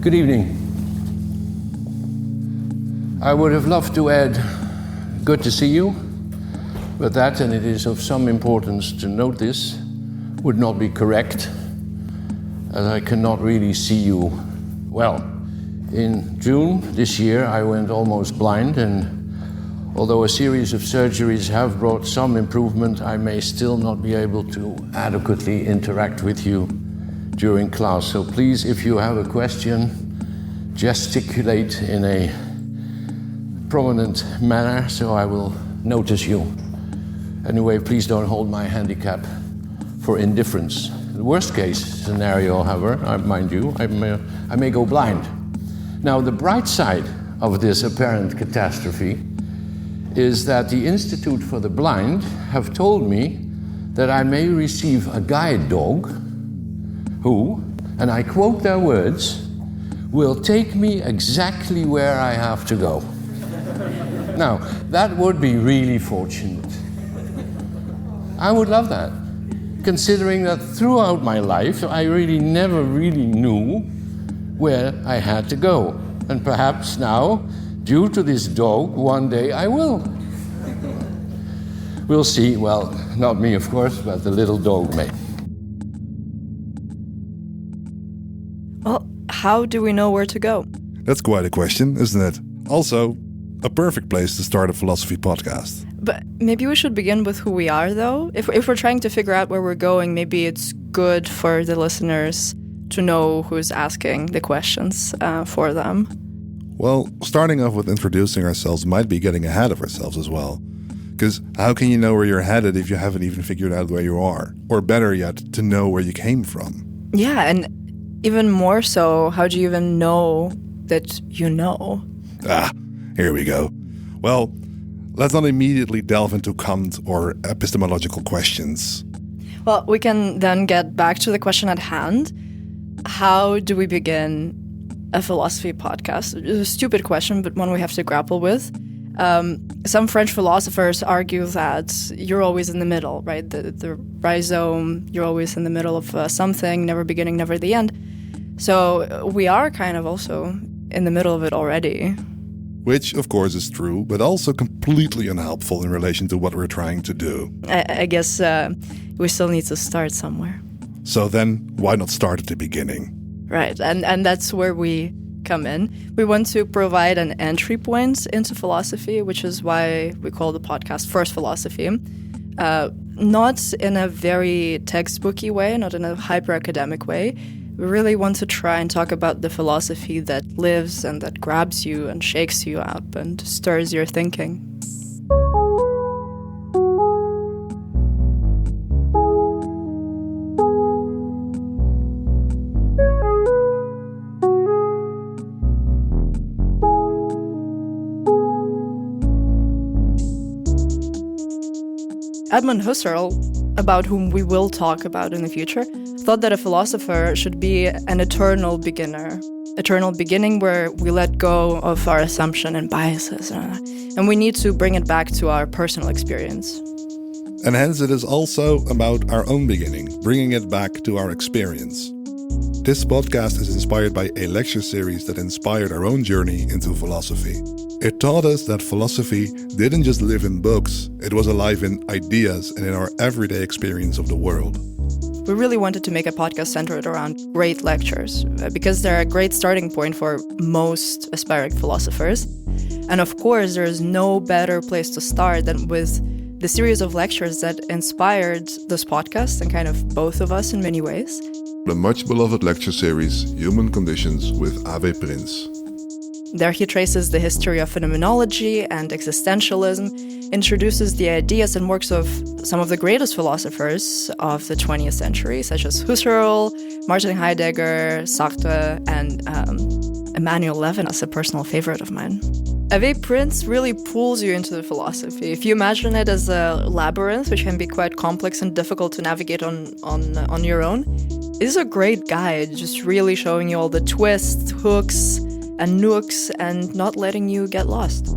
Good evening. I would have loved to add, good to see you, but that, and it is of some importance to note this, would not be correct, as I cannot really see you well. In June this year, I went almost blind, and although a series of surgeries have brought some improvement, I may still not be able to adequately interact with you during class. So please, if you have a question, gesticulate in a prominent manner so I will notice you. Anyway, please don't hold my handicap for indifference. The worst case scenario, however, mind you, I may go blind. Now, the bright side of this apparent catastrophe is that the Institute for the Blind have told me that I may receive a guide dog who, and I quote their words, will take me exactly where I have to go. Now, that would be really fortunate. I would love that, considering that throughout my life, I never really knew where I had to go. And perhaps now, due to this dog, one day I will. We'll see. Well, not me, of course, but the little dog may. Well, how do we know where to go? That's quite a question, isn't it? Also, a perfect place to start a philosophy podcast. But maybe we should begin with who we are, though. If we're trying to figure out where we're going, maybe it's good for the listeners to know who's asking the questions for them. Well, starting off with introducing ourselves might be getting ahead of ourselves as well. Because how can you know where you're headed if you haven't even figured out where you are? Or better yet, to know where you came from. Yeah, and even more so, how do you even know that you know? Here we go. Well, let's not immediately delve into Kant or epistemological questions. Well, we can then get back to the question at hand. How do we begin a philosophy podcast? It's a stupid question, but one we have to grapple with. Some French philosophers argue that you're always in the middle, right? The rhizome, you're always in the middle of something, never beginning, never the end. So we are kind of also in the middle of it already. Which, of course, is true, but also completely unhelpful in relation to what we're trying to do. I guess we still need to start somewhere. So then, why not start at the beginning? Right, and that's where we come in. We want to provide an entry point into philosophy, which is why we call the podcast First Philosophy. Not in a very textbooky way, not in a hyper-academic way. We really want to try and talk about the philosophy that lives and that grabs you and shakes you up and stirs your thinking. Edmund Husserl, about whom we will talk about in the future, thought that a philosopher should be an eternal beginner. Eternal beginning where we let go of our assumption and biases, and we need to bring it back to our personal experience. And hence it is also about our own beginning, bringing it back to our experience. This podcast is inspired by a lecture series that inspired our own journey into philosophy. It taught us that philosophy didn't just live in books, it was alive in ideas and in our everyday experience of the world. We really wanted to make a podcast centered around great lectures, because they're a great starting point for most aspiring philosophers. And of course, there is no better place to start than with the series of lectures that inspired this podcast and kind of both of us in many ways. The much beloved lecture series, Human Conditions with Awee Prins. There he traces the history of phenomenology and existentialism, introduces the ideas and works of some of the greatest philosophers of the 20th century, such as Husserl, Martin Heidegger, Sartre, and Emmanuel Levinas, a personal favorite of mine. Awee Prins really pulls you into the philosophy. If you imagine it as a labyrinth, which can be quite complex and difficult to navigate on your own, it is a great guide, just really showing you all the twists, hooks, and nooks, and not letting you get lost.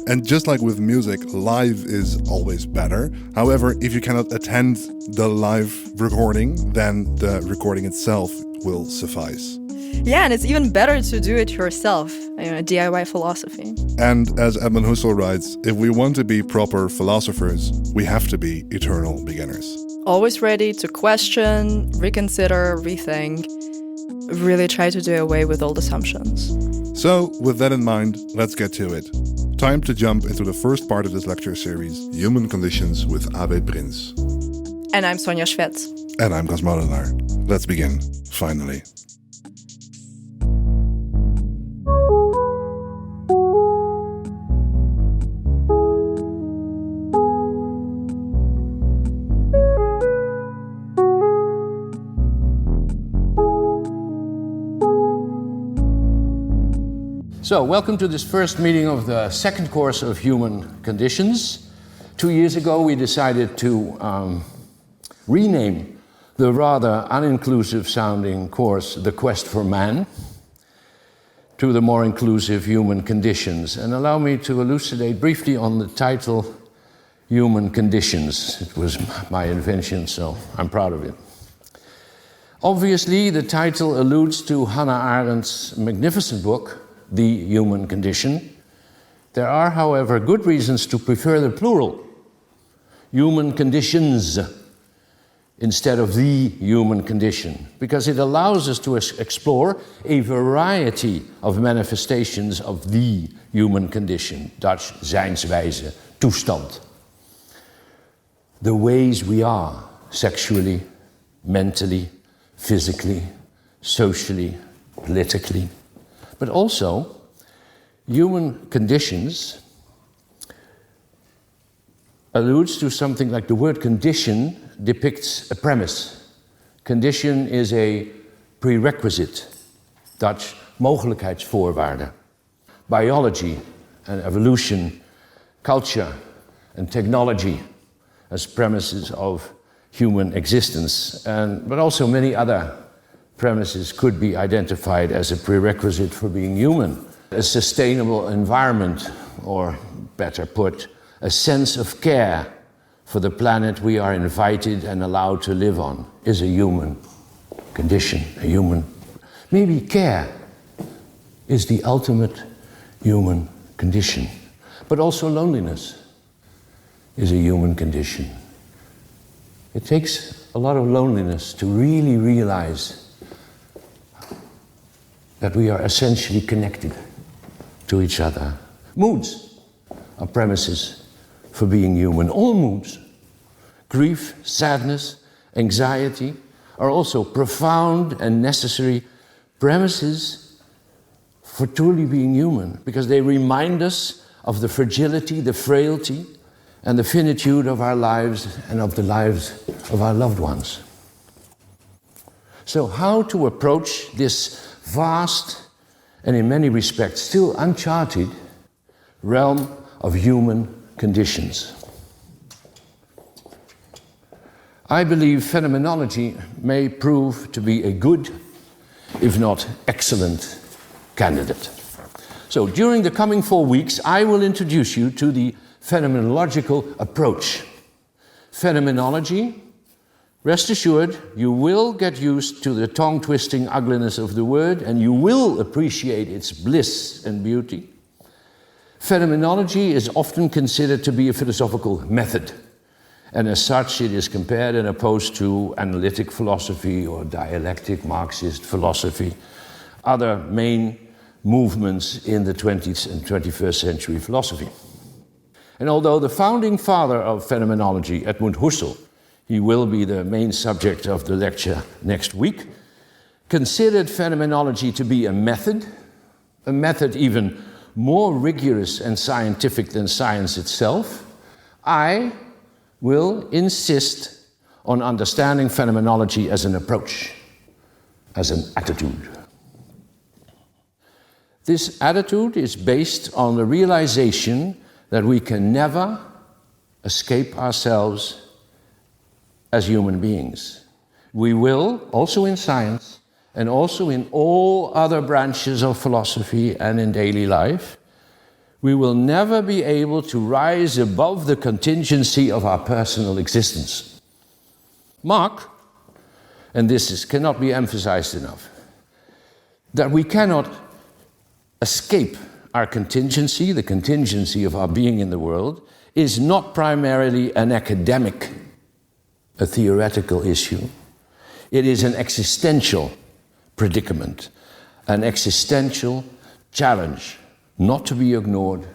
And just like with music, live is always better. However, if you cannot attend the live recording, then the recording itself will suffice. Yeah, and it's even better to do it yourself, DIY philosophy. And as Edmund Husserl writes, if we want to be proper philosophers, we have to be eternal beginners. Always ready to question, reconsider, rethink, really try to do away with old assumptions. So, with that in mind, let's get to it. Time to jump into the first part of this lecture series, Human Conditions with Awee Prins. And I'm Sonia Schwetz. And I'm Kas Sonia I. Let's begin, finally. So, welcome to this first meeting of the second course of Human Conditions. 2 years ago, we decided to rename the rather uninclusive sounding course, The Quest for Man, to the more inclusive Human Conditions. And allow me to elucidate briefly on the title, Human Conditions. It was my invention, so I'm proud of it. Obviously, the title alludes to Hannah Arendt's magnificent book, The Human Condition. There are, however, good reasons to prefer the plural, human conditions, instead of the human condition, because it allows us to explore a variety of manifestations of the human condition, Dutch zijnswijze, toestand. The ways we are, sexually, mentally, physically, socially, politically. But also, human conditions alludes to something like the word condition depicts a premise. Condition is a prerequisite, Dutch mogelijkheidsvoorwaarde. Biology and evolution, culture and technology as premises of human existence, but also many other premises could be identified as a prerequisite for being human. A sustainable environment, or better put, a sense of care for the planet we are invited and allowed to live on, is a human condition, maybe care is the ultimate human condition. But also loneliness is a human condition. It takes a lot of loneliness to really realize that we are essentially connected to each other. Moods are premises for being human. All moods, grief, sadness, anxiety, are also profound and necessary premises for truly being human, because they remind us of the fragility, the frailty, and the finitude of our lives and of the lives of our loved ones. So how to approach this vast and in many respects still uncharted realm of human conditions? I believe phenomenology may prove to be a good, if not excellent, candidate. So during the coming 4 weeks, I will introduce you to the phenomenological approach. Phenomenology, rest assured, you will get used to the tongue-twisting ugliness of the word, and you will appreciate its bliss and beauty. Phenomenology is often considered to be a philosophical method, and as such it is compared and opposed to analytic philosophy or dialectic Marxist philosophy, other main movements in the 20th and 21st century philosophy. And although the founding father of phenomenology, Edmund Husserl, he will be the main subject of the lecture next week, considered phenomenology to be a method even more rigorous and scientific than science itself, I will insist on understanding phenomenology as an approach, as an attitude. This attitude is based on the realization that we can never escape ourselves as human beings. We will, also in science, and also in all other branches of philosophy and in daily life, we will never be able to rise above the contingency of our personal existence. Mark, and this cannot be emphasized enough, that we cannot escape our contingency, the contingency of our being in the world, is not primarily an academic, a theoretical issue. It is an existential predicament, an existential challenge, not to be ignored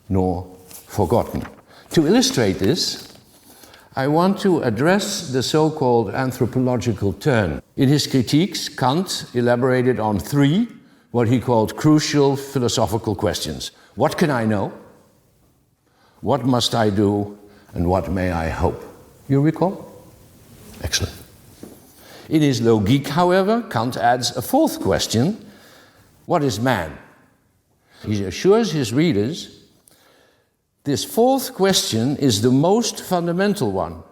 nor forgotten. To illustrate this, I want to address the so-called anthropological turn. In his critiques, Kant elaborated on three, what he called crucial philosophical questions. What can I know? What must I do? And what may I hope? You recall? Excellent. In his Logique, however, Kant adds a fourth question. What is man? He assures his readers this fourth question is the most fundamental one,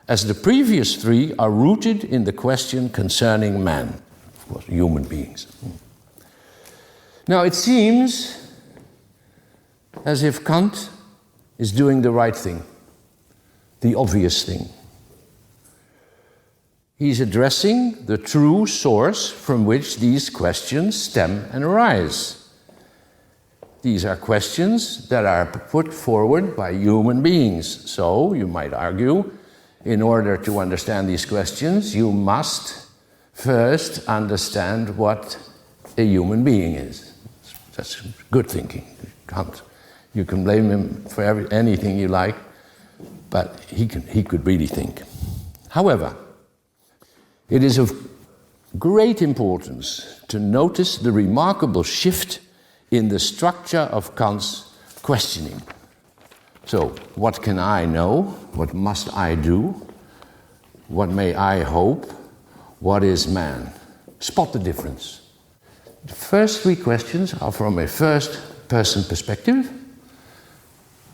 as the previous three are rooted in the question concerning man, of course, human beings. Now, it seems as if Kant is doing the right thing, the obvious thing. He's addressing the true source from which these questions stem and arise. These are questions that are put forward by human beings. So, you might argue, in order to understand these questions, you must first understand what a human being is. That's good thinking. You can blame him for anything you like, but he could really think. However, it is of great importance to notice the remarkable shift in the structure of Kant's questioning. So, what can I know? What must I do? What may I hope? What is man? Spot the difference. The first three questions are from a first-person perspective,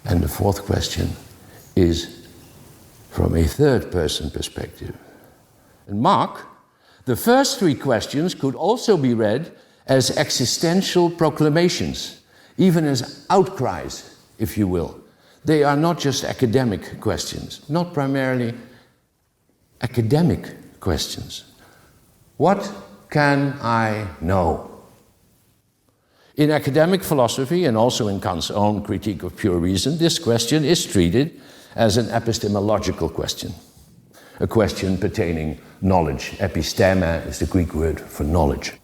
and the fourth question is from a third-person perspective. And mark, the first three questions could also be read as existential proclamations, even as outcries, if you will. They are not just academic questions, not primarily academic questions. What can I know? In academic philosophy, and also in Kant's own critique of pure reason, this question is treated as an epistemological question, a question pertaining knowledge. Episteme is the Greek word for knowledge.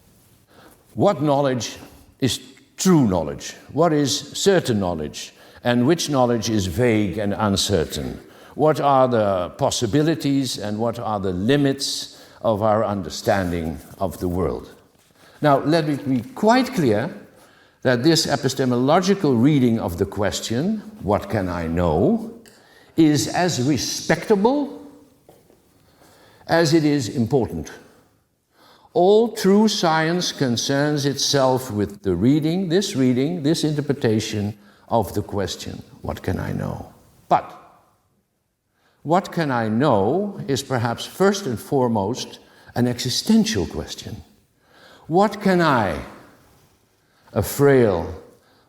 What knowledge is true knowledge? What is certain knowledge? And which knowledge is vague and uncertain? What are the possibilities and what are the limits of our understanding of the world? Now, let me be quite clear that this epistemological reading of the question, what can I know, is as respectable as it is important. All true science concerns itself with the reading, this interpretation of the question, what can I know? But what can I know is perhaps first and foremost an existential question. What can I, a frail,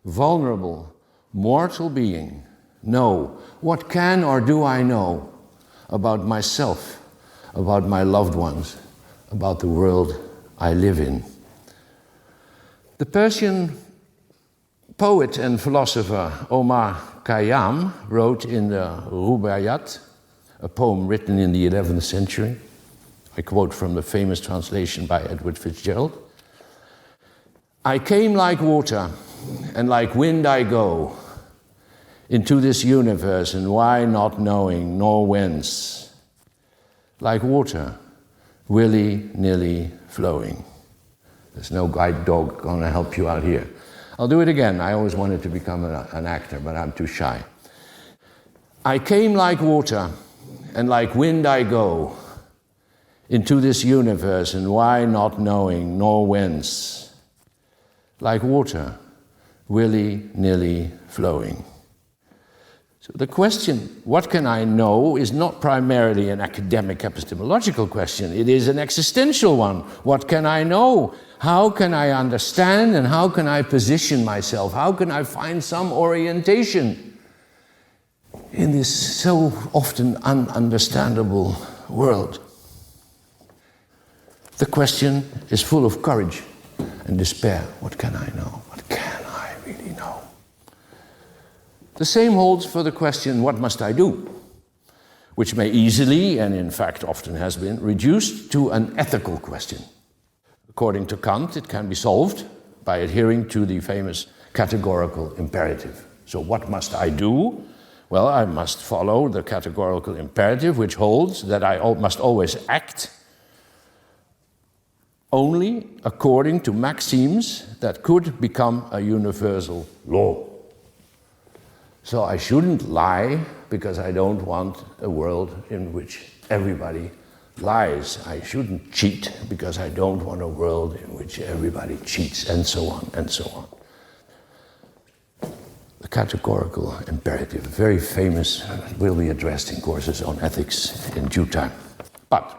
vulnerable, mortal being, know? What can or do I know about myself, about my loved ones, about the world I live in? The Persian poet and philosopher Omar Khayyam wrote in the Rubaiyat, a poem written in the 11th century. I quote from the famous translation by Edward Fitzgerald. I came like water, and like wind I go into this universe, and why not knowing, nor whence? Like water, willy-nilly flowing. There's no guide dog going to help you out here. I'll do it again. I always wanted to become an actor, but I'm too shy. I came like water, and like wind I go into this universe, and why not knowing, nor whence? Like water, willy-nilly flowing. So the question, what can I know, is not primarily an academic epistemological question. It is an existential one. What can I know? How can I understand and how can I position myself? How can I find some orientation in this so often ununderstandable world? The question is full of courage and despair. What can I know? What can I really know? The same holds for the question, what must I do? Which may easily, and in fact often has been, reduced to an ethical question. According to Kant, it can be solved by adhering to the famous categorical imperative. So what must I do? Well, I must follow the categorical imperative, which holds that I must always act only according to maxims that could become a universal law. So I shouldn't lie because I don't want a world in which everybody lies. I shouldn't cheat because I don't want a world in which everybody cheats, and so on and so on. The categorical imperative, very famous, will be addressed in courses on ethics in due time. But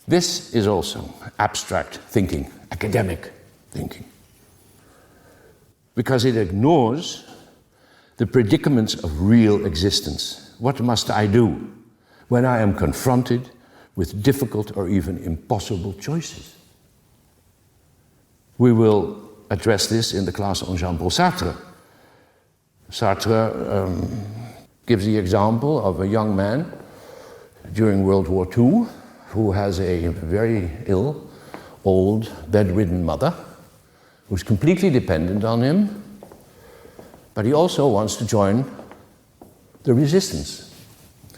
this is also abstract thinking, academic thinking, because it ignores the predicaments of real existence. What must I do when I am confronted with difficult or even impossible choices? We will address this in the class on Jean-Paul Sartre. Sartre gives the example of a young man during World War II who has a very ill, old, bedridden mother who's completely dependent on him, but he also wants to join the resistance.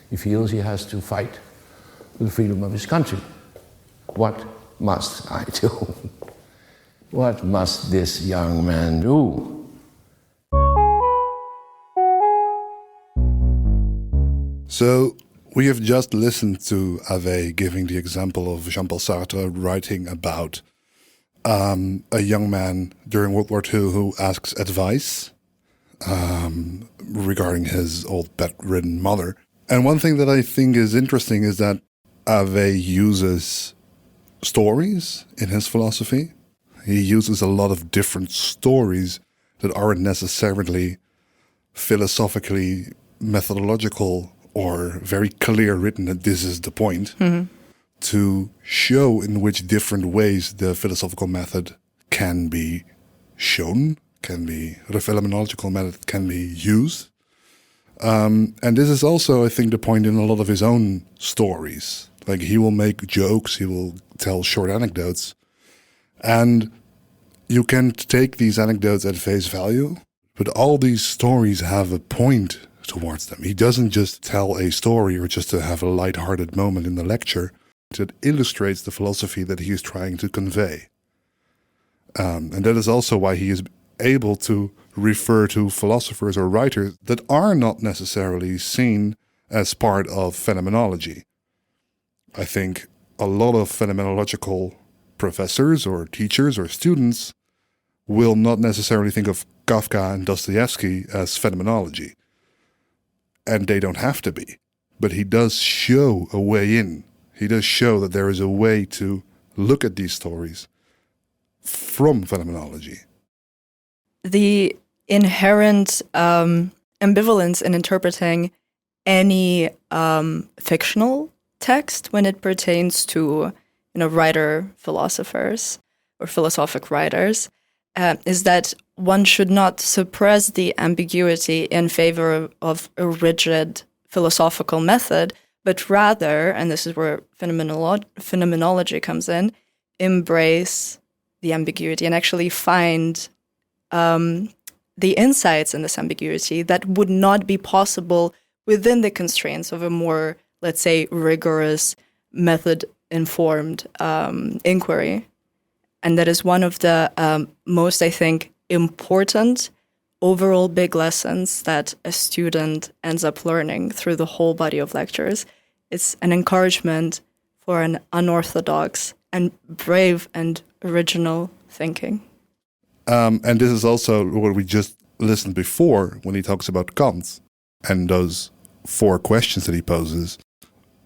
He feels he has to fight for the freedom of his country. What must I do? What must this young man do? So, we have just listened to Awee giving the example of Jean-Paul Sartre writing about a young man during World War II who asks advice regarding his old bedridden mother. And one thing that I think is interesting is that Awee uses stories in his philosophy. He uses a lot of different stories that aren't necessarily philosophically methodological or very clear written that this is the point, to show in which different ways the philosophical method can be shown, the phenomenological method can be used. And this is also, I think, the point in a lot of his own stories. Like, he will make jokes, he will tell short anecdotes, and you can take these anecdotes at face value, but all these stories have a point towards them. He doesn't just tell a story or just to have a lighthearted moment in the lecture. It illustrates the philosophy that he is trying to convey. And that is also why he is able to refer to philosophers or writers that are not necessarily seen as part of phenomenology. I think a lot of phenomenological professors or teachers or students will not necessarily think of Kafka and Dostoevsky as phenomenology. And they don't have to be. But he does show a way in. He does show that there is a way to look at these stories from phenomenology. The inherent ambivalence in interpreting any fictional text when it pertains to, writer philosophers or philosophic writers is that one should not suppress the ambiguity in favor of a rigid philosophical method, but rather, and this is where phenomenology comes in, embrace the ambiguity and actually find the insights in this ambiguity that would not be possible within the constraints of a more, let's say, rigorous, method-informed inquiry. And that is one of the most, I think, important overall big lessons that a student ends up learning through the whole body of lectures. It's an encouragement for an unorthodox and brave and original thinking. And this is also what we just listened before when he talks about Kant and those 4 questions that he poses.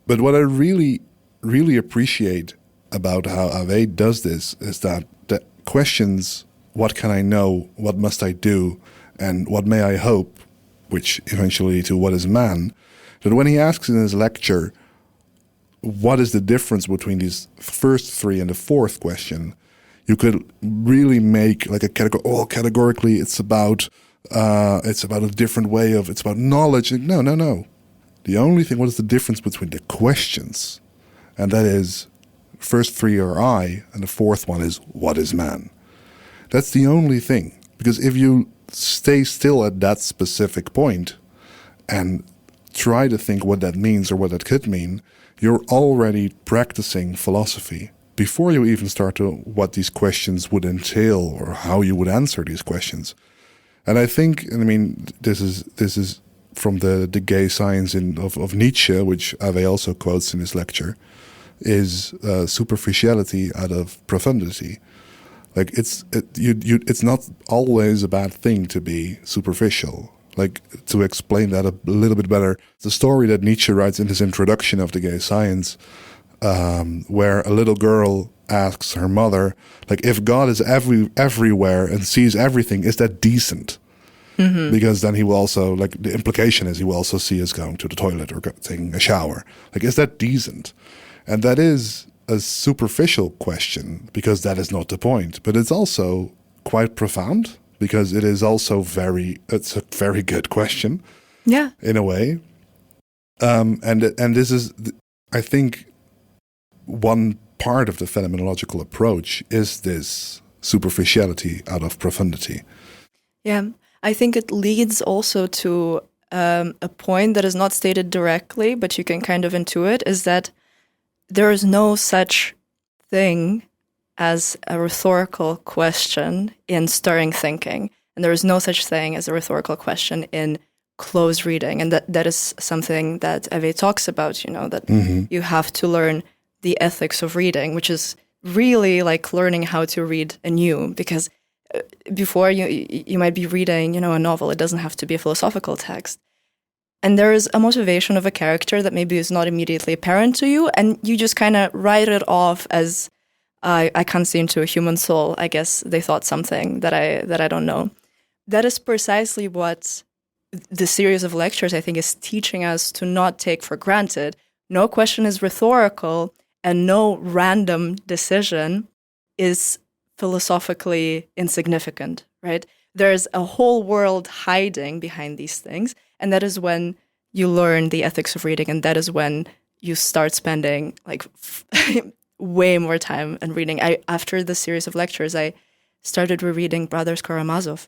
But what I really, really appreciate about how Awee does this is that the questions, what can I know, what must I do, and what may I hope, which eventually lead to what is man, that when he asks in his lecture, what is the difference between these first 3 and the 4th question, You could really make like a categorically it's about a different way of, it's about knowledge. No. The only thing, what is the difference between the questions? And that is, first three are I, and the fourth one is, what is man? That's the only thing. Because if you stay still at that specific point and try to think what that means or what that could mean, you're already practicing philosophy before you even start to what these questions would entail or how you would answer these questions. And I think, this is from the gay science of Nietzsche, which Awee also quotes in his lecture, is superficiality out of profundity. Like it's not always a bad thing to be superficial. Like, to explain that a little bit better, the story that Nietzsche writes in his introduction of the gay science, where a little girl asks her mother, like, if God is everywhere and sees everything, is that decent? Mm-hmm. Because then he will also, like, the implication is he will also see us going to the toilet or taking a shower. Like, is that decent? And that is a superficial question, because that is not the point. But it's also quite profound, because it is also it's a very good question. Yeah. In a way. And this is, I think, one part of the phenomenological approach is this superficiality out of profundity. Yeah, I think it leads also to a point that is not stated directly, but you can kind of intuit, is that there is no such thing as a rhetorical question in stirring thinking. And there is no such thing as a rhetorical question in close reading. And that is something that Awee talks about, that you have to learn the ethics of reading, which is really like learning how to read anew. Because before you might be reading, a novel. It doesn't have to be a philosophical text. And there is a motivation of a character that maybe is not immediately apparent to you, and you just kind of write it off as, I can't see into a human soul. I guess they thought something that I don't know. That is precisely what the series of lectures, I think, is teaching us to not take for granted. No question is rhetorical, and no random decision is philosophically insignificant, right? There's a whole world hiding behind these things, and that is when you learn the ethics of reading, and that is when you start spending way more time in reading. After the series of lectures, I started rereading Brothers Karamazov,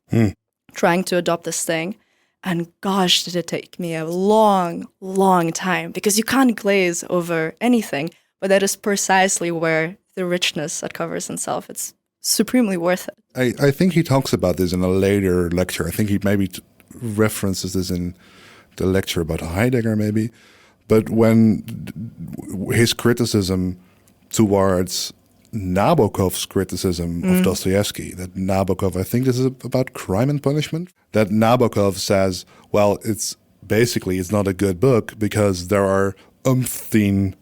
trying to adopt this thing. And gosh, did it take me a long, long time, because you can't glaze over anything. But that is precisely where the richness uncovers itself. It's supremely worth it. I think he talks about this in a later lecture. I think he maybe references this in the lecture about Heidegger, maybe. But when his criticism towards Nabokov's criticism of Dostoevsky, that Nabokov, I think this is about Crime and Punishment, that Nabokov says, well, it's not a good book because there are umpteen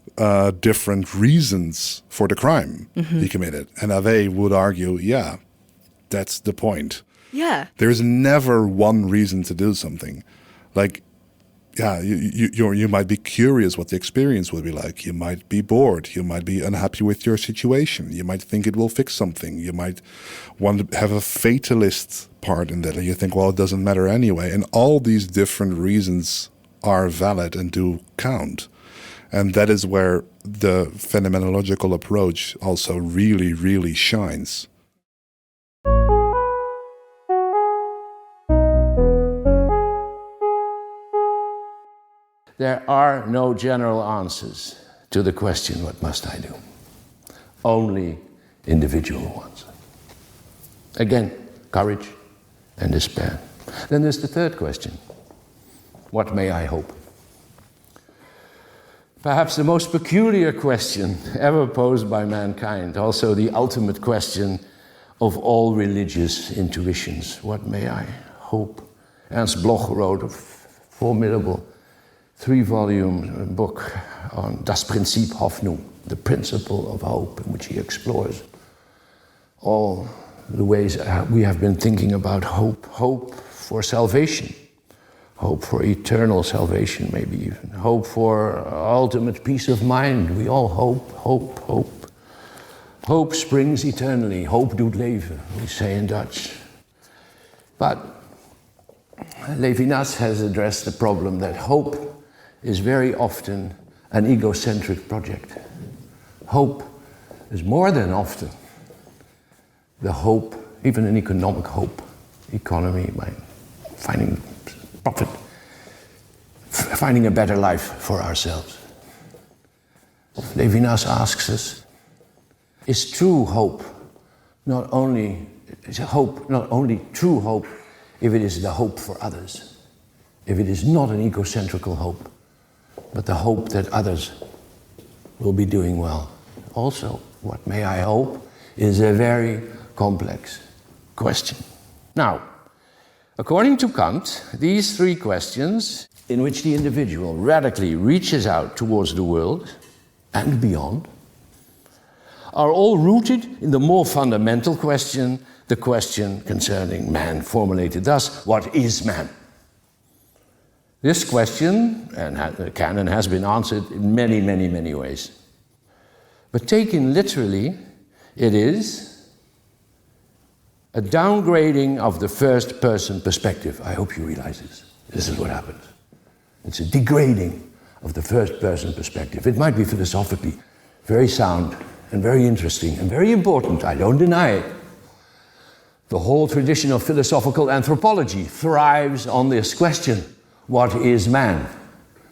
different reasons for the crime he committed. And Awee would argue, yeah, that's the point. Yeah. There's never one reason to do something. Like, yeah, you might be curious what the experience will be like. You might be bored. You might be unhappy with your situation. You might think it will fix something. You might want to have a fatalist part in that. And you think, well, it doesn't matter anyway. And all these different reasons are valid and do count. And that is where the phenomenological approach also really, really shines. There are no general answers to the question, what must I do? Only individual ones. Again, courage and despair. Then there's the third question. What may I hope? Perhaps the most peculiar question ever posed by mankind, also the ultimate question of all religious intuitions. What may I hope? Ernst Bloch wrote a formidable 3-volume book on Das Prinzip Hoffnung, the principle of hope, in which he explores all the ways we have been thinking about hope. Hope for salvation, hope for eternal salvation, maybe even. Hope for ultimate peace of mind. We all hope. Hope springs eternally. Hope doet leven, we say in Dutch. But Levinas has addressed the problem that hope is very often an egocentric project. Hope is more than often the hope, even an economic hope, economy by finding profit, finding a better life for ourselves. Levinas asks us, is true hope not only true hope if it is the hope for others, if it is not an egocentrical hope, but the hope that others will be doing well. Also, what may I hope is a very complex question. Now, according to Kant, these three questions, in which the individual radically reaches out towards the world and beyond, are all rooted in the more fundamental question, the question concerning man, formulated thus: what is man? This question can and has been answered in many, many, many ways. But taken literally, it is a downgrading of the first-person perspective. I hope you realize this. This is what happens. It's a degrading of the first-person perspective. It might be philosophically very sound and very interesting and very important, I don't deny it. The whole tradition of philosophical anthropology thrives on this question: what is man?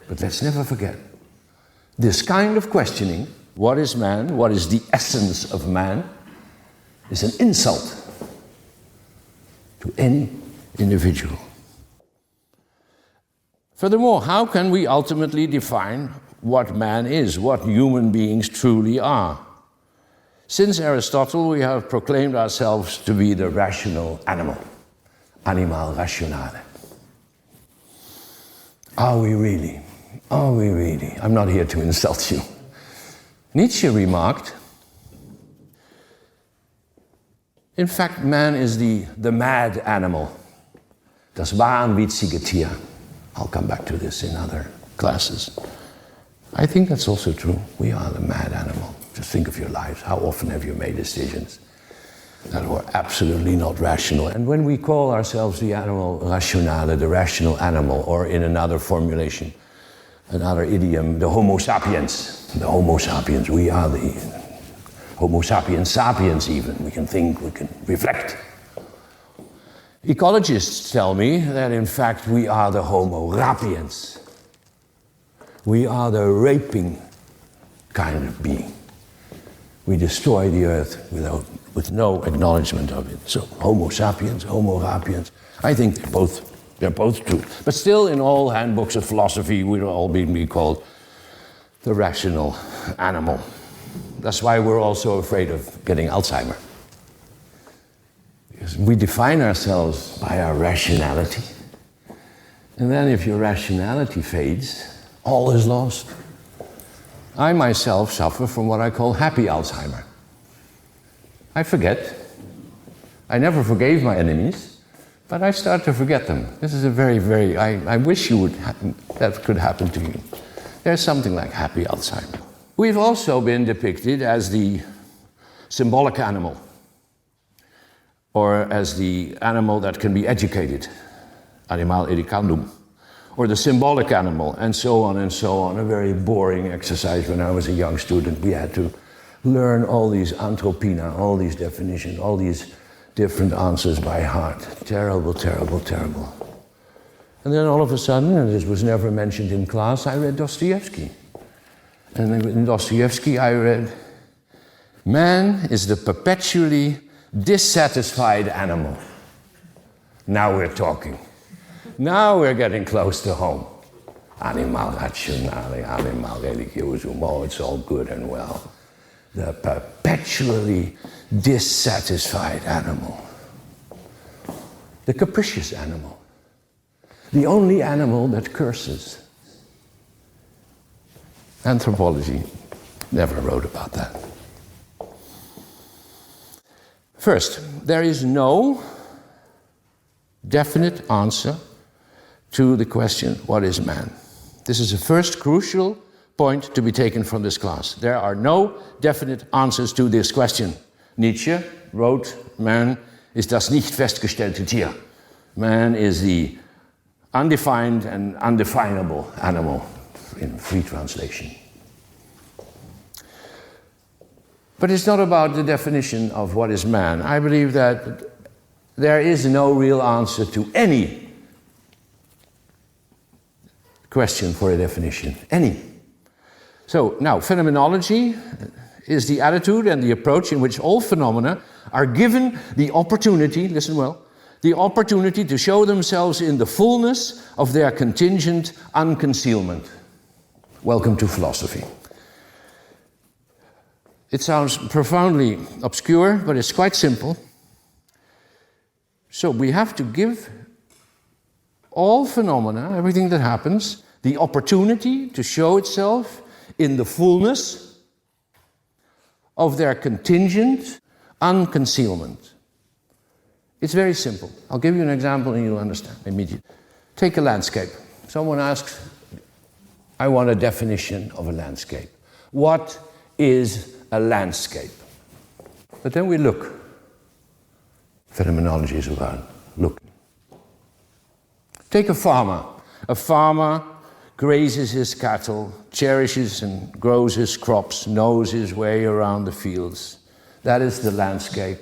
But let's never forget, this kind of questioning, what is man, what is the essence of man, is an insult to any individual. Furthermore, how can we ultimately define what man is, what human beings truly are? Since Aristotle, we have proclaimed ourselves to be the rational animal, animal rationale. Are we really? Are we really? I'm not here to insult you. Nietzsche remarked, in fact, man is the mad animal, das wahnwitzige Tier. I'll come back to this in other classes. I think that's also true. We are the mad animal. Just think of your lives. How often have you made decisions that were absolutely not rational? And when we call ourselves the animal rationale, the rational animal, or in another formulation, another idiom, the Homo sapiens. The Homo sapiens, we are the Homo sapiens sapiens even. We can think, we can reflect. Ecologists tell me that in fact we are the Homo rapiens. We are the raping kind of being. We destroy the earth with no acknowledgement of it. So Homo sapiens, Homo rapiens, I think they're both true. But still, in all handbooks of philosophy, we'll all be called the rational animal. That's why we're also afraid of getting Alzheimer. Because we define ourselves by our rationality. And then if your rationality fades, all is lost. I myself suffer from what I call happy Alzheimer. I forget. I never forgave my enemies, but I start to forget them. This is a very, I wish that could happen to you. There's something like happy Alzheimer. We've also been depicted as the symbolic animal, or as the animal that can be educated, animal educandum, or the symbolic animal, and so on and so on. A very boring exercise when I was a young student. We had to learn all these anthropina, all these definitions, all these different answers by heart. Terrible, terrible, terrible. And then all of a sudden, and this was never mentioned in class, I read Dostoevsky. And in Dostoevsky I read, man is the perpetually dissatisfied animal. Now we're talking. Now we're getting close to home. Animal rationale, animal religiosum, oh, it's all good and well. The perpetually dissatisfied animal. The capricious animal. The only animal that curses. Anthropology never wrote about that. First, there is no definite answer to the question, what is man? This is a first crucial point to be taken from this class. There are no definite answers to this question. Nietzsche wrote, man is das nicht festgestellte Tier. Man is the undefined and undefinable animal, in free translation. But it's not about the definition of what is man. I believe that there is no real answer to any question for a definition. Any. So now, phenomenology is the attitude and the approach in which all phenomena are given the opportunity, listen well, the opportunity to show themselves in the fullness of their contingent unconcealment. Welcome to philosophy. It sounds profoundly obscure, but it's quite simple. So we have to give all phenomena, everything that happens, the opportunity to show itself in the fullness of their contingent unconcealment. It's very simple. I'll give you an example and you'll understand immediately. Take a landscape. Someone asks, I want a definition of a landscape. What is a landscape? But then we look. Phenomenology is about looking. Take a farmer. A farmer grazes his cattle, cherishes and grows his crops, knows his way around the fields. That is the landscape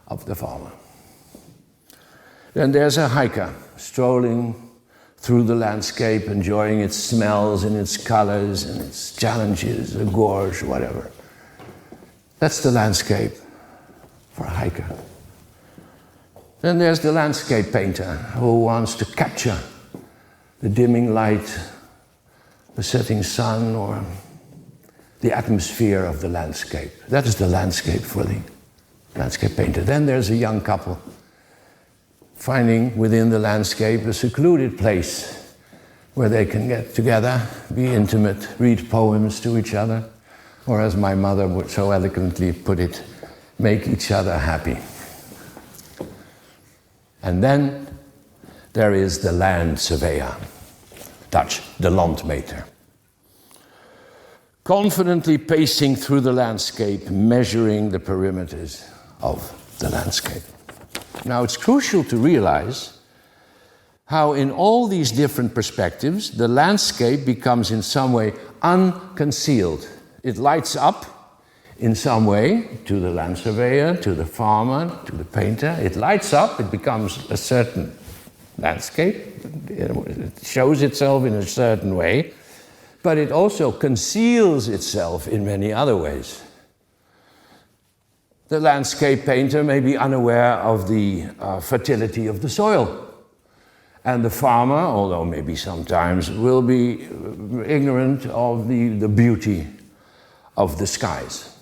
of the farmer. Then there's a hiker strolling through the landscape, enjoying its smells and its colors and its challenges, a gorge, whatever. That's the landscape for a hiker. Then there's the landscape painter who wants to capture the dimming light, the setting sun, or the atmosphere of the landscape. That is the landscape for the landscape painter. Then there's a young couple finding within the landscape a secluded place where they can get together, be intimate, read poems to each other, or as my mother would so eloquently put it, make each other happy. And then there is the land surveyor, Dutch, de landmeter, confidently pacing through the landscape, measuring the perimeters of the landscape. Now, it's crucial to realize how in all these different perspectives, the landscape becomes in some way unconcealed. It lights up in some way to the land surveyor, to the farmer, to the painter. It lights up, it becomes a certain landscape. It shows itself in a certain way, but it also conceals itself in many other ways. The landscape painter may be unaware of the fertility of the soil. And the farmer, although maybe sometimes, will be ignorant of the beauty of the skies.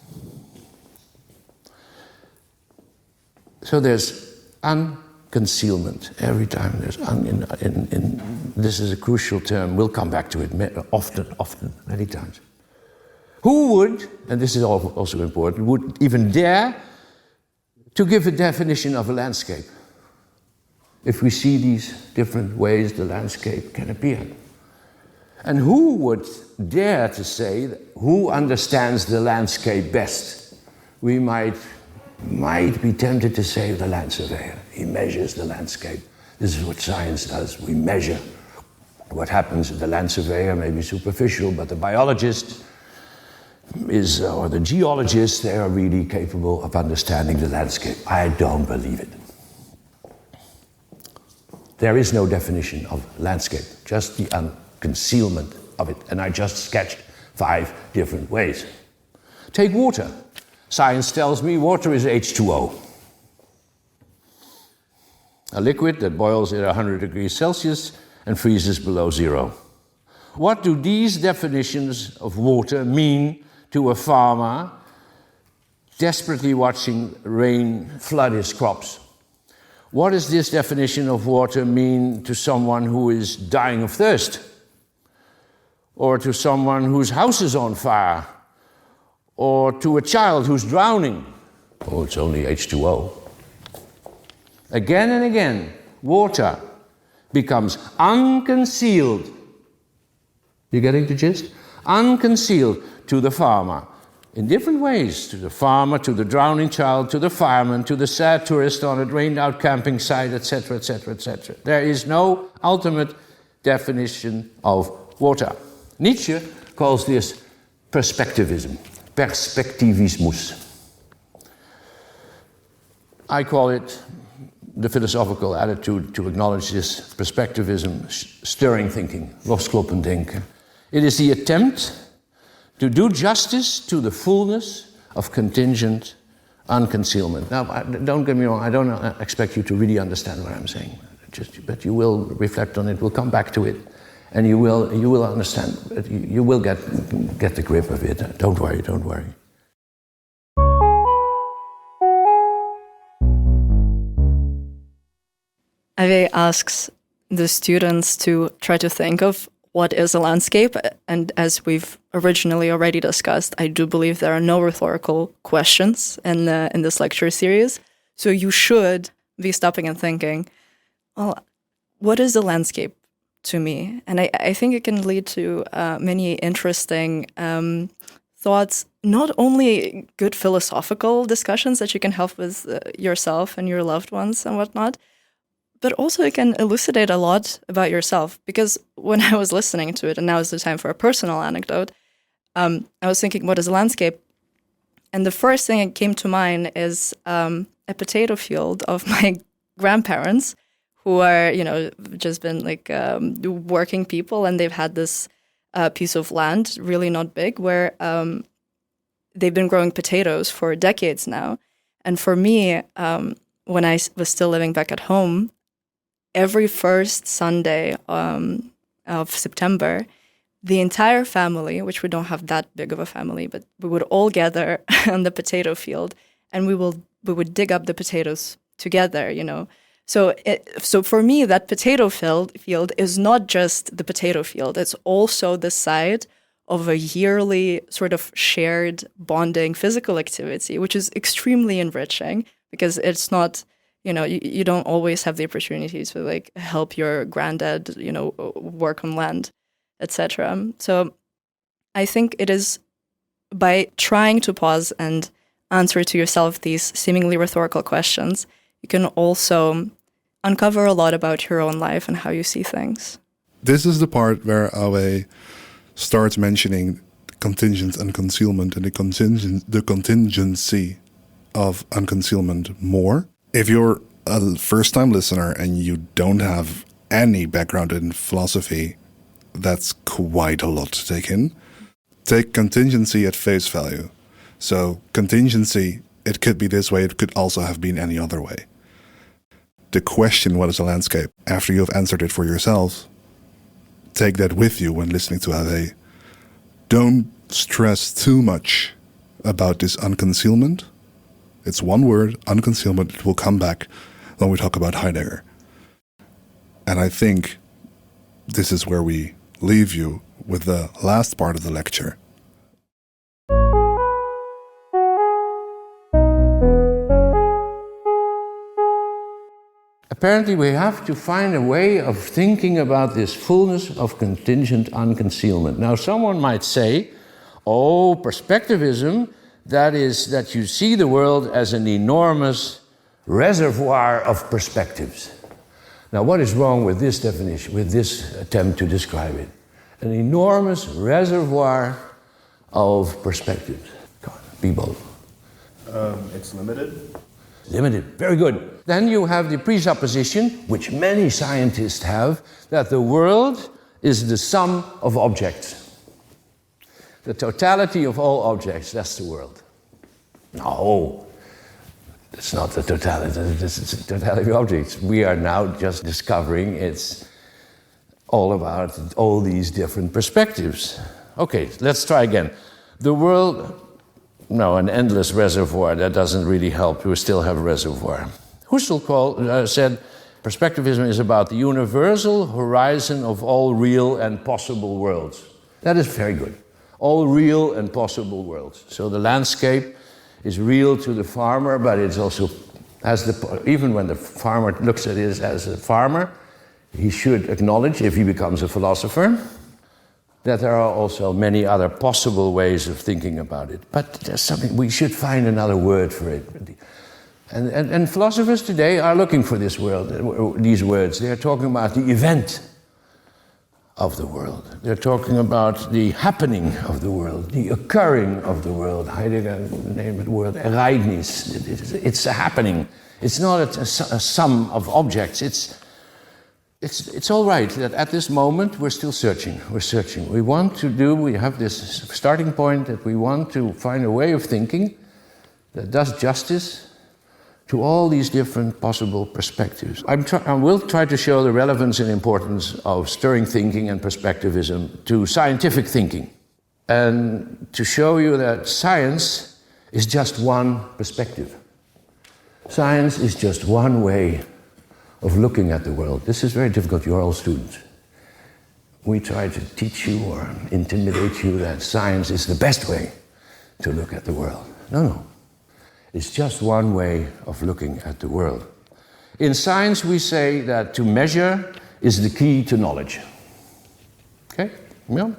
So there's unconcealment every time. There's this is a crucial term. We'll come back to it often, many times. Who would, and this is also important, would even dare to give a definition of a landscape if we see these different ways the landscape can appear? And who would dare to say who understands the landscape best? We might be tempted to say the land surveyor. He measures the landscape. This is what science does. We measure what happens. The land surveyor may be superficial, but the biologist or the geologists, they are really capable of understanding the landscape. I don't believe it. There is no definition of landscape, just the unconcealment of it. And I just sketched 5 different ways. Take water. Science tells me water is H2O. A liquid that boils at 100 degrees Celsius and freezes below zero. What do these definitions of water mean to a farmer desperately watching rain flood his crops? What does this definition of water mean to someone who is dying of thirst? Or to someone whose house is on fire? Or to a child who's drowning? Oh, it's only H2O. Again and again, water becomes unconcealed. You getting the gist? unconcealed to the farmer, in different ways, to the farmer, to the drowning child, to the fireman, to the sad tourist on a drained-out camping site, etc., etc., etc. There is no ultimate definition of water. Nietzsche calls this perspectivism, perspectivismus. I call it the philosophical attitude to acknowledge this perspectivism, stirring thinking, loskloppend denken. It is the attempt to do justice to the fullness of contingent unconcealment. Now, don't get me wrong, I don't expect you to really understand what I'm saying, but you will reflect on it, we'll come back to it, and you will understand, you will get the grip of it. Don't worry, don't worry. Awee asks the students to try to think of what is a landscape, and as we've originally already discussed, I do believe there are no rhetorical questions in this lecture series. So you should be stopping and thinking, well, what is a landscape to me? And I think it can lead to many interesting thoughts, not only good philosophical discussions that you can have with yourself and your loved ones and whatnot, but also it can elucidate a lot about yourself. Because when I was listening to it, and now is the time for a personal anecdote, I was thinking, what is a landscape? And the first thing that came to mind is a potato field of my grandparents, who are, just been like working people, and they've had this piece of land, really not big, where they've been growing potatoes for decades now. And for me, when I was still living back at home, every first Sunday of September, the entire family, which we don't have that big of a family, but we would all gather on the potato field, and we would dig up the potatoes together, So for me, that potato field is not just the potato field. It's also the site of a yearly sort of shared bonding physical activity, which is extremely enriching because it's not, you don't always have the opportunity to like help your granddad, work on land, etc. So I think it is by trying to pause and answer to yourself these seemingly rhetorical questions, you can also uncover a lot about your own life and how you see things. This is the part where Awee starts mentioning contingent and concealment and the contingency of unconcealment more. If you're a first-time listener and you don't have any background in philosophy, that's quite a lot to take in. Take contingency at face value. So contingency, it could be this way, it could also have been any other way. The question, what is a landscape? After you've answered it for yourself, take that with you when listening to Awee. Don't stress too much about this unconcealment. It's one word, unconcealment. It will come back when we talk about Heidegger. And I think this is where we leave you with the last part of the lecture. Apparently, we have to find a way of thinking about this fullness of contingent unconcealment. Now, someone might say, perspectivism, that is that you see the world as an enormous reservoir of perspectives. Now, what is wrong with this definition, with this attempt to describe it? An enormous reservoir of perspectives. Come on, be bold. It's limited. Limited, very good. Then you have the presupposition, which many scientists have, that the world is the sum of objects. The totality of all objects, that's the world. No, it's not the totality, it's the totality of objects. We are now just discovering it's all about all these different perspectives. Okay, let's try again. The world... No, an endless reservoir, that doesn't really help. We still have a reservoir. Husserl said, perspectivism is about the universal horizon of all real and possible worlds. That is very good. All real and possible worlds. So the landscape is real to the farmer, but it's also, even when the farmer looks at it as a farmer, he should acknowledge, if he becomes a philosopher, that there are also many other possible ways of thinking about it. But there's something, we should find another word for it. And philosophers today are looking for these words. They're talking about the event of the world. They're talking about the happening of the world, the occurring of the world. Heidegger named the word Ereignis. It's a happening. It's not a sum of objects. It's all right that at this moment we're still searching. We're searching. We have this starting point that we want to find a way of thinking that does justice to all these different possible perspectives. I will try to show the relevance and importance of stirring thinking and perspectivism to scientific thinking, and to show you that science is just one perspective. Science is just one way of looking at the world. This is very difficult. You're all students. We try to teach you or intimidate you that science is the best way to look at the world. No. It's just one way of looking at the world. In science, we say that to measure is the key to knowledge. Okay? Yeah?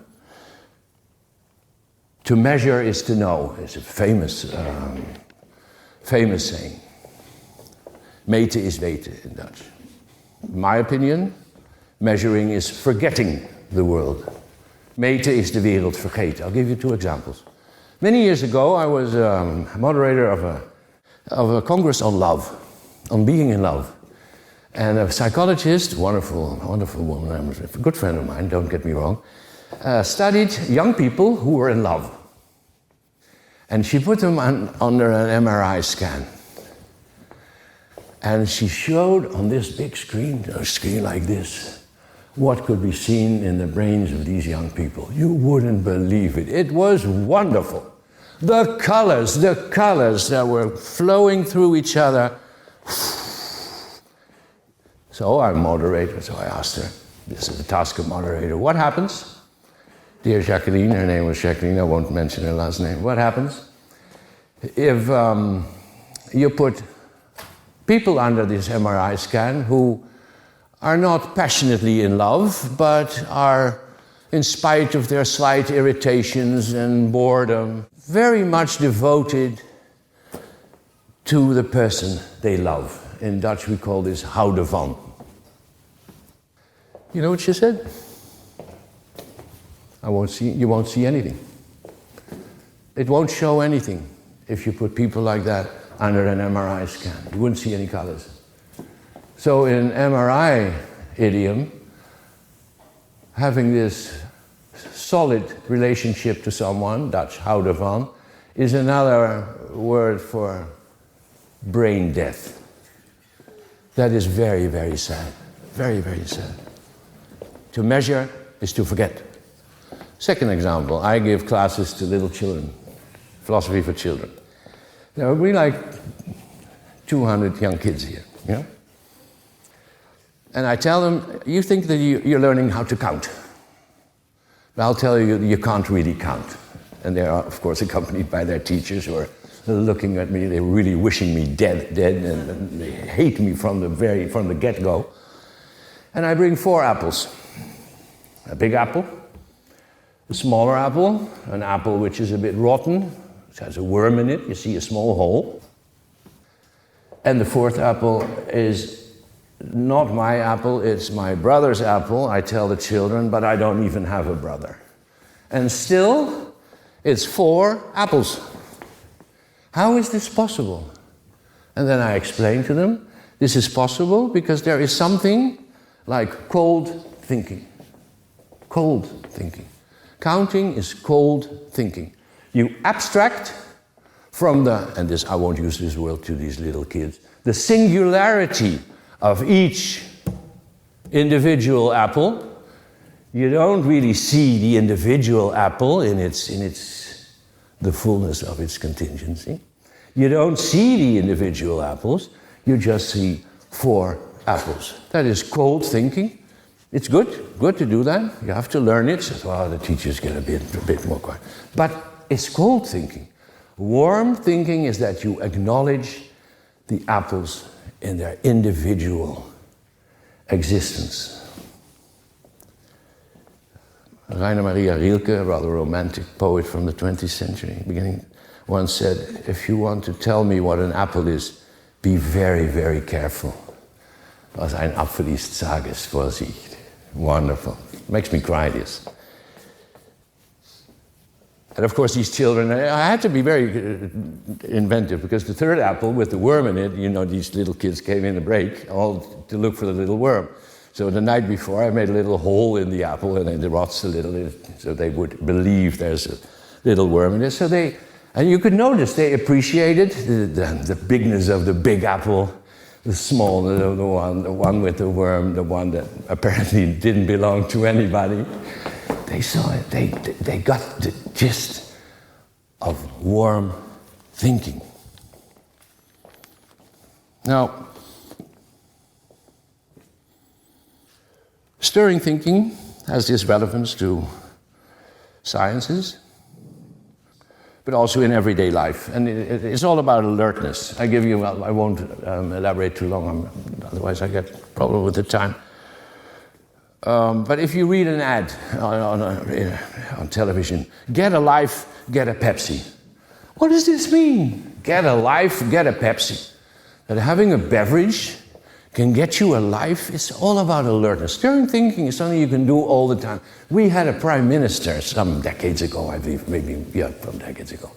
To measure is to know. It's a famous saying. Meten is weten in Dutch. In my opinion, measuring is forgetting the world. Meten is de wereld vergeten. I'll give you 2 examples. Many years ago, I was moderator of a congress on love, on being in love. And a psychologist, wonderful woman, a good friend of mine, don't get me wrong, studied young people who were in love. And she put them under an MRI scan. And she showed on this big screen, a screen like this, what could be seen in the brains of these young people. You wouldn't believe it. It was wonderful. The colors that were flowing through each other. So I'm moderator, so I asked her, this is the task of moderator, what happens? Dear Jacqueline, her name was Jacqueline, I won't mention her last name. What happens if you put people under this MRI scan who are not passionately in love, but are, in spite of their slight irritations and boredom, very much devoted to the person they love. In Dutch we call this houden van. You know what she said? You won't see anything. It won't show anything if you put people like that under an MRI scan. You wouldn't see any colors. So in MRI idiom, having this solid relationship to someone, Dutch houden van, is another word for brain death. That is very, very sad. Very, very sad. To measure is to forget. Second example, I give classes to little children, philosophy for children. There will be like 200 young kids here, yeah? And I tell them, you think that you're learning how to count. But I'll tell you, you can't really count. And they are, of course, accompanied by their teachers who are looking at me, they're really wishing me dead, and they hate me from the get-go. And I bring 4 apples. A big apple, a smaller apple, an apple which is a bit rotten, which has a worm in it, you see a small hole. And the 4th apple is not my apple, it's my brother's apple, I tell the children, but I don't even have a brother. And still, it's 4 apples. How is this possible? And then I explain to them, this is possible because there is something like cold thinking. Cold thinking. Counting is cold thinking. You abstract from the, and this I won't use this word to these little kids, the singularity of each individual apple. You don't really see the individual apple in the fullness of its contingency. You don't see the individual apples, you just see 4 apples. That is cold thinking. It's good to do that. You have to learn it. So, well, the teachers get a bit more quiet. But it's cold thinking. Warm thinking is that you acknowledge the apples in their individual existence. Rainer Maria Rilke, a rather romantic poet from the 20th century, beginning, once said, if you want to tell me what an apple is, be very, very careful. Was ein Apfel ist, sag es, Vorsicht. Wonderful. Makes me cry, this. And of course, these children, I had to be very inventive, because the third apple with the worm in it, you know, these little kids came in the break, all to look for the little worm. So the night before, I made a little hole in the apple, and it rots a little, so they would believe there's a little worm in it. So and you could notice they appreciated the bigness of the big apple, the small, the one with the worm, the one that apparently didn't belong to anybody. They saw it, they got the gist of warm thinking. Now, stirring thinking has this relevance to sciences, but also in everyday life. And it's all about alertness. I won't elaborate too long, otherwise I get problem with the time. But if you read an ad on television, get a life, get a Pepsi. What does this mean? Get a life, get a Pepsi. That having a beverage can get you a life. It's all about alertness. Stirring thinking is something you can do all the time. We had a prime minister some decades ago, I believe, some decades ago,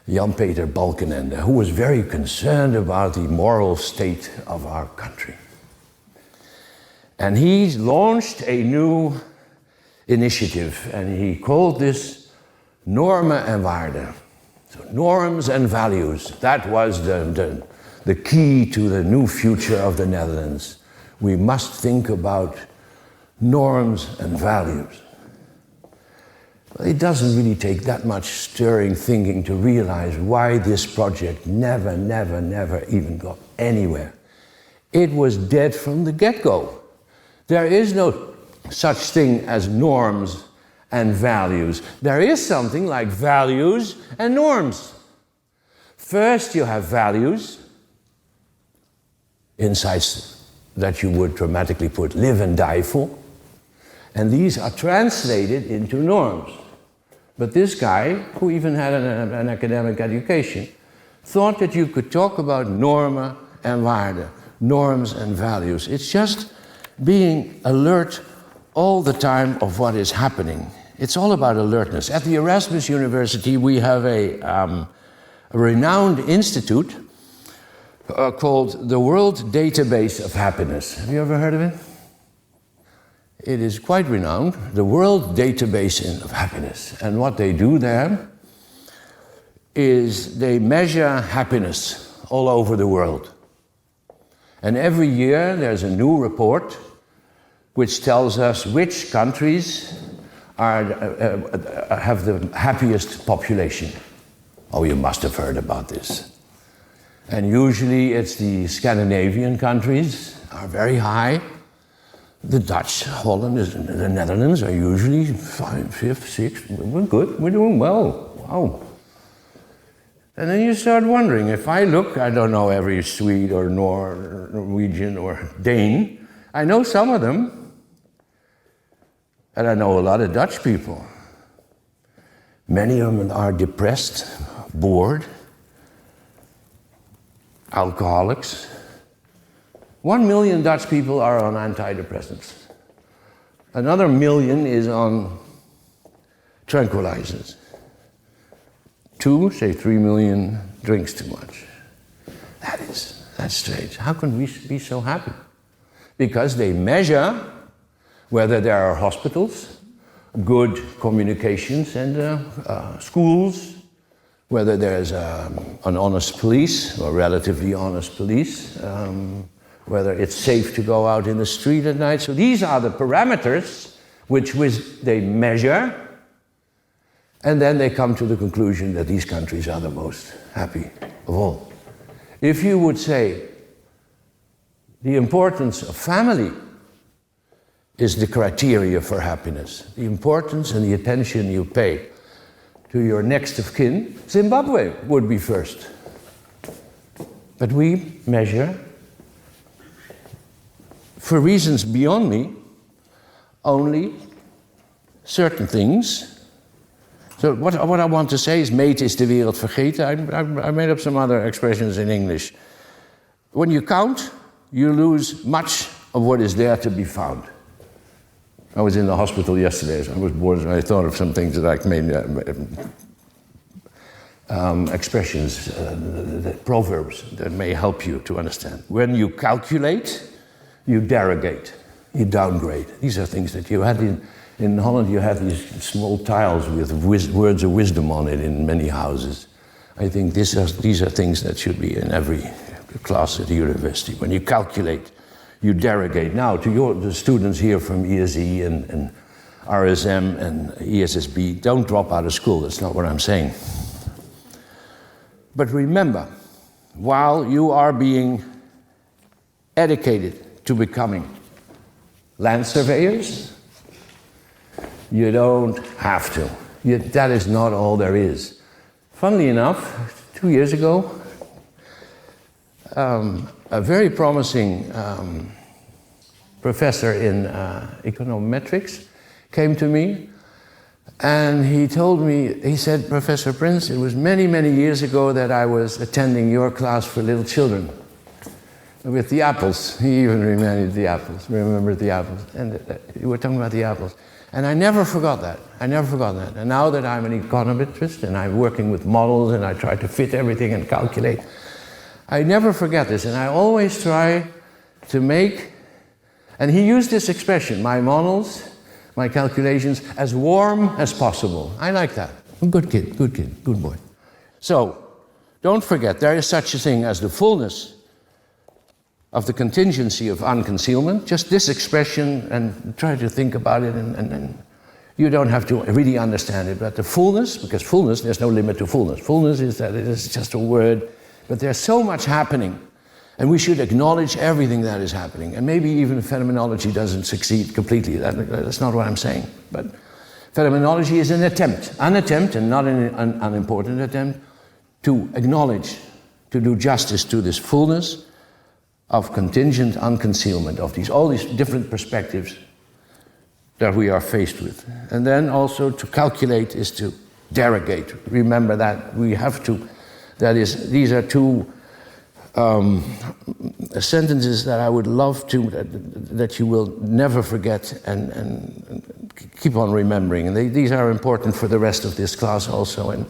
Jan-Peter Balkenende, who was very concerned about the moral state of our country. And he launched a new initiative, and he called this Normen en Waarden. So norms and values, that was the key to the new future of the Netherlands. We must think about norms and values. Well, it doesn't really take that much stirring thinking to realize why this project never even got anywhere. It was dead from the get-go. There is no such thing as norms and values. There is something like values and norms. First you have values, insights that you would dramatically put live and die for, and these are translated into norms. But this guy, who even had an academic education, thought that you could talk about normen en waarden, norms and values. It's just being alert all the time of what is happening. It's all about alertness. At the Erasmus University, we have a renowned institute called the World Database of Happiness. Have you ever heard of it? It is quite renowned, the World Database of Happiness. And what they do there is they measure happiness all over the world. And every year there's a new report which tells us which countries have the happiest population. Oh, you must have heard about this. And usually it's the Scandinavian countries are very high. The Dutch, Holland, the Netherlands are usually 5th, 6th. We're good, we're doing well. Wow. And then you start wondering, if I look, I don't know every Swede or Norwegian or Dane. I know some of them. And I know a lot of Dutch people. Many of them are depressed, bored, alcoholics. 1 million Dutch people are on antidepressants. Another million is on tranquilizers. 3 million drinks too much. That's strange. How can we be so happy? Because they measure whether there are hospitals, good communications and schools, whether there's an honest police, or relatively honest police, whether it's safe to go out in the street at night. So these are the parameters which they measure, and then they come to the conclusion that these countries are the most happy of all. If you would say the importance of family is the criteria for happiness, the importance and the attention you pay to your next of kin, Zimbabwe would be first. But we measure, for reasons beyond me, only certain things. So what I want to say is, mate is de wereld vergeten. I made up some other expressions in English. When you count, you lose much of what is there to be found. I was in the hospital yesterday, so I was bored, and I thought of some things that I made, expressions, proverbs that may help you to understand. When you calculate, you derogate, you downgrade. These are things that you had in Holland. You have these small tiles with words of wisdom on it in many houses. I think these are things that should be in every class at the university. When you calculate, you derogate. Now, to the students here from ESE and RSM and ESSB, don't drop out of school. That's not what I'm saying. But remember, while you are being educated to becoming land surveyors, you don't have to. That is not all there is. Funnily enough, 2 years ago, a very promising professor in econometrics came to me, and he told me, he said, Professor Prins, it was many, many years ago that I was attending your class for little children with the apples. He even remembered the apples, and you were talking about the apples. And I never forgot that. And now that I'm an econometrist and I'm working with models and I try to fit everything and calculate, I never forget this, and I always try to make, and he used this expression, my models, my calculations, as warm as possible. I like that. Good kid, good boy. So, don't forget, there is such a thing as the fullness of the contingency of unconcealment. Just this expression, and try to think about it, and you don't have to really understand it, but the fullness, because fullness, there's no limit to fullness. Fullness is that it is just a word, but there's so much happening, and we should acknowledge everything that is happening. And maybe even phenomenology doesn't succeed completely. That's not what I'm saying. But phenomenology is an attempt, and not an unimportant attempt, to acknowledge, to do justice to this fullness of contingent unconcealment, of all these different perspectives that we are faced with. And then also to calculate is to derogate. Remember that we have to. That is, these are two sentences that I would love to, that you will never forget and keep on remembering. And these are important for the rest of this class also. And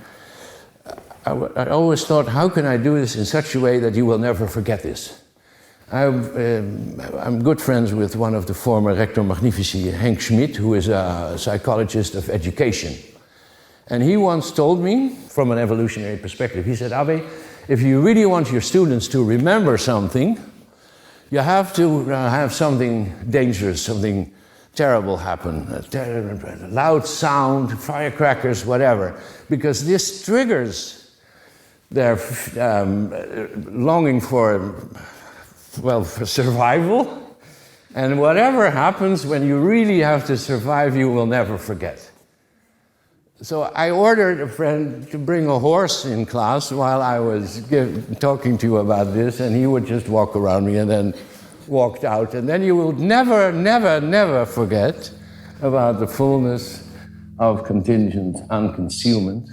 I always thought, how can I do this in such a way that you will never forget this? I'm good friends with one of the former Rector Magnifici, Henk Schmidt, who is a psychologist of education. And he once told me, from an evolutionary perspective, he said, Awee, if you really want your students to remember something, you have to have something dangerous, something terrible happen, a loud sound, firecrackers, whatever, because this triggers their longing for survival. And whatever happens when you really have to survive, you will never forget. So I ordered a friend to bring a horse in class while I was talking to you about this, and he would just walk around me and then walked out. And then you will never, never, never forget about the fullness of contingent unconcealment.